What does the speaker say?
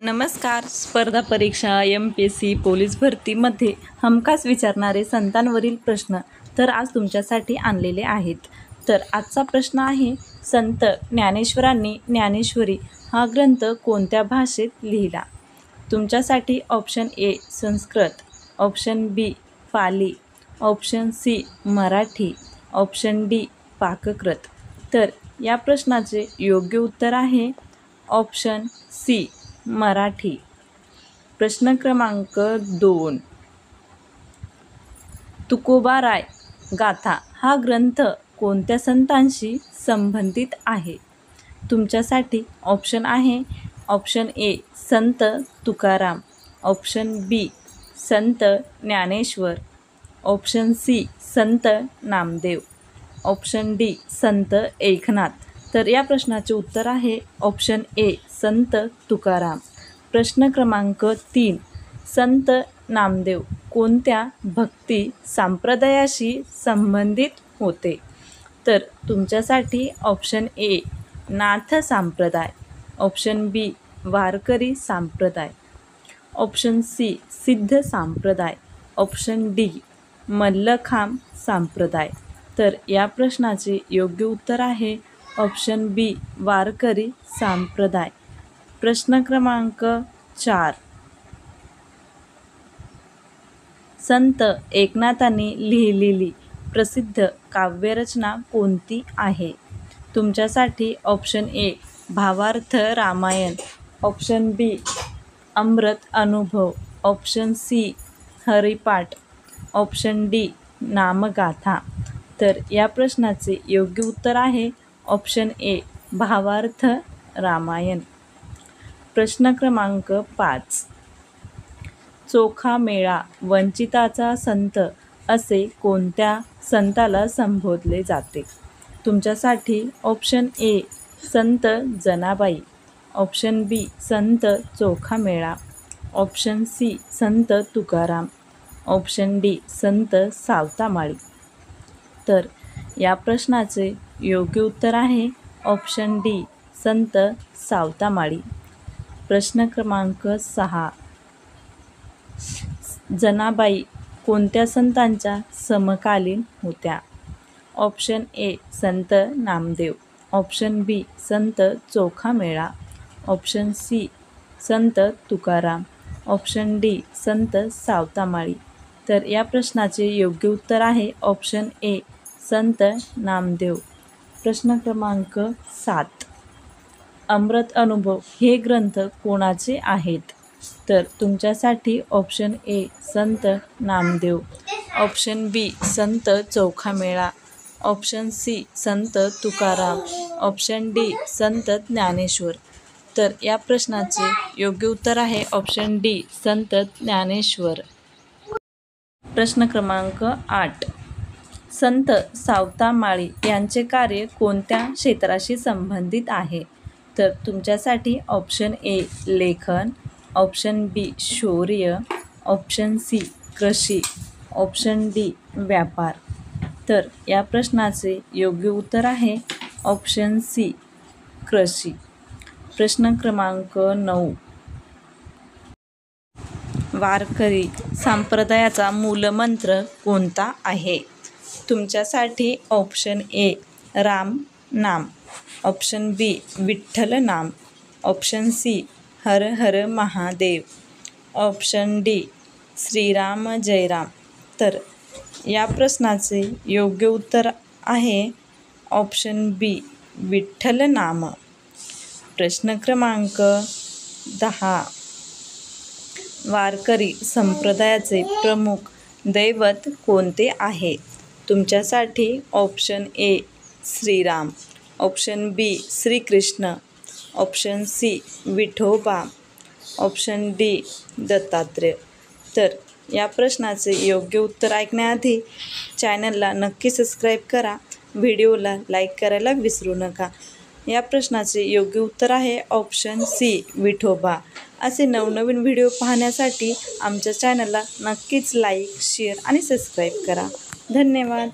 नमस्कार. स्पर्धा परीक्षा MPSC पोलीस भरतीमध्ये हमखास विचारणारे संतांवरील प्रश्न तर आज तुमच्यासाठी आणलेले आहेत. तर आजचा प्रश्न आहे, संत ज्ञानेश्वरांनी ज्ञानेश्वरी हा ग्रंथ कोणत्या भाषेत लिहिला? तुमच्यासाठी option A Sanskrit, option B Pali, option C Marathi, option D Prakrit. तर या प्रश्नाचे योग्य उत्तर आहे ऑप्शन सी मराठी. प्रश्न क्रमांक 2, तुकोबाराय गाथा हा ग्रंथ कोणत्या संतांशी संबंधित आहे? तुमच्यासाठी ऑप्शन आहे option A Sant Tukaram, option B Sant Dnyaneshwar, option C Sant Namdev, option D संत एकनाथ. तर या प्रश्नाचे उत्तर आहे ऑप्शन ए संत तुकाराम. प्रश्न क्रमांक 3, संत नामदेव कोणत्या भक्ती संप्रदायाशी संबंधित होते? तर तुमच्यासाठी ऑप्शन ए नाथ संप्रदाय, ऑप्शन बी वारकरी संप्रदाय, ऑप्शन सी सिद्ध संप्रदाय, ऑप्शन डी मल्लखांब संप्रदाय. तर या प्रश्नाचे योग्य उत्तर आहे ऑप्शन बी वारकरी संप्रदाय. प्रश्न क्रमांक 4, संत एकनाथांनी लिहिलेली प्रसिद्ध काव्यरचना कोणती आहे? तुमच्यासाठी ऑप्शन ए भावार्थ Ramayana, option B Amrut Anubhav, option C Haripath, option D Namgatha. तर या प्रश्नाचे योग्य उत्तर आहे ऑप्शन ए भावार्थ रामायण. प्रश्न क्रमांक 5, चोखा मेळा वंचिताचा संत असे कोणत्या संताला संबोधले जाते? तुमच्यासाठी ऑप्शन ए संत जनाबाई, ऑप्शन बी संत चोखा मेळा, ऑप्शन सी संत तुकाराम, ऑप्शन डी संत सावतामाळी. तर या प्रश्नाचे योग्य उत्तर आहे ऑप्शन डी संत सावतामाळी. प्रश्न क्रमांक 6, जनाबाई कोणत्या संतांच्या समकालीन होत्या? Option A Sant Namdev, option बी संत चोखा मेळा, ऑप्शन सी संत तुकाराम, ऑप्शन डी संत सावतामाळी. तर या प्रश्नाचे योग्य उत्तर आहे ऑप्शन ए संत नामदेव. प्रश्न क्रमांक 7, अमृत अनुभव हे ग्रंथ कोणाचे आहेत? तर तुमच्यासाठी ऑप्शन ए संत नामदेव, ऑप्शन बी संत चोखा मेळा, ऑप्शन सी संत तुकाराम, ऑप्शन डी संत ज्ञानेश्वर. तर या प्रश्नाचे योग्य उत्तर आहे ऑप्शन डी संत ज्ञानेश्वर. प्रश्न क्रमांक 8, संत सावतामाळी यांचे कार्य कोणत्या क्षेत्राशी संबंधित आहे? तर तुमच्यासाठी ऑप्शन ए लेखन, ऑप्शन बी शौर्य, ऑप्शन सी कृषी, ऑप्शन डी व्यापार. तर या प्रश्नाचे योग्य उत्तर आहे ऑप्शन सी कृषी. प्रश्न क्रमांक 9, वारकरी संप्रदायाचा मूलमंत्र कोणता आहे? तुमच्यासाठी ऑप्शन ए राम नाम, ऑप्शन बी विठ्ठल नाम, ऑप्शन सी हर हर महादेव, ऑप्शन डी श्रीराम जय राम. तर या प्रश्नाचे योग्य उत्तर आहे ऑप्शन बी विठ्ठल नाम. प्रश्न क्रमांक 10, वारकरी संप्रदायाचे प्रमुख दैवत कोणते आहे? तुमच्यासाठी option A Shriram, option B Shrikrishna, option C Vithoba, option D Dattatreya. तर या प्रश्नाचे योग्य उत्तर ऐकण्याआधी चॅनलला नक्की सबस्क्राईब करा, व्हिडिओला लाईक करायला विसरू नका. या प्रश्नाचे योग्य उत्तर आहे ऑप्शन सी विठोबा. असे नवनवीन व्हिडिओ पाहण्यासाठी आमच्या चॅनलला नक्कीच लाईक, शेअर आणि सबस्क्राईब करा. धन्यवाद.